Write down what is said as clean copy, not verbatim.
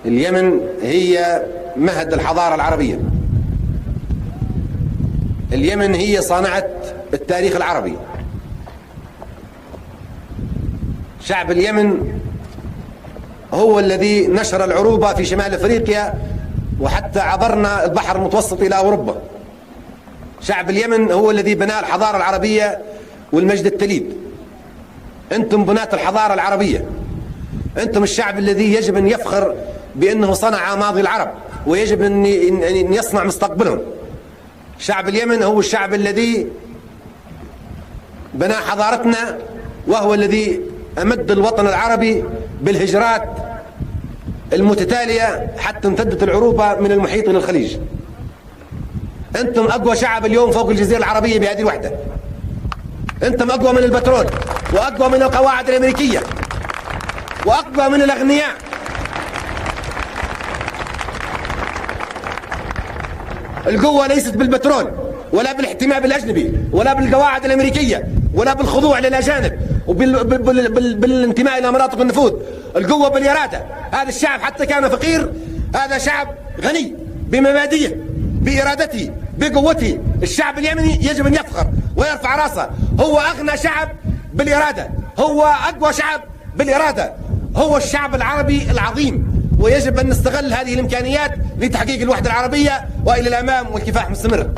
اليمن هي مهد الحضارة العربية. اليمن هي صانعة التاريخ العربي. شعب اليمن هو الذي نشر العروبة في شمال أفريقيا وحتى عبرنا البحر المتوسط إلى أوروبا. شعب اليمن هو الذي بنى الحضارة العربية والمجد التليد. أنتم بناة الحضارة العربية، أنتم الشعب الذي يجب أن يفخر بأنه صنع ماضي العرب ويجب أن يصنع مستقبلهم. شعب اليمن هو الشعب الذي بنى حضارتنا، وهو الذي أمد الوطن العربي بالهجرات المتتالية حتى امتدت العروبة من المحيط إلى الخليج. أنتم أقوى شعب اليوم فوق الجزيرة العربية بهذه الوحدة. أنتم أقوى من البترول، وأقوى من القواعد الأمريكية، وأقوى من الأغنياء. القوة ليست بالبترول، ولا بالاحتماء بالأجنبي، ولا بالقواعد الأمريكية، ولا بالخضوع للأجانب، وبالانتماء إلى مناطق النفوذ. القوة بالإرادة. هذا الشعب حتى كان فقير، هذا شعب غني بمبادئه، بإرادته، بقوته. الشعب اليمني يجب أن يفخر ويرفع راسه. هو أغنى شعب بالإرادة، هو أقوى شعب بالإرادة، هو الشعب العربي العظيم، ويجب أن نستغل هذه الإمكانيات لتحقيق الوحدة العربية وإلى الأمام والكفاح مستمر.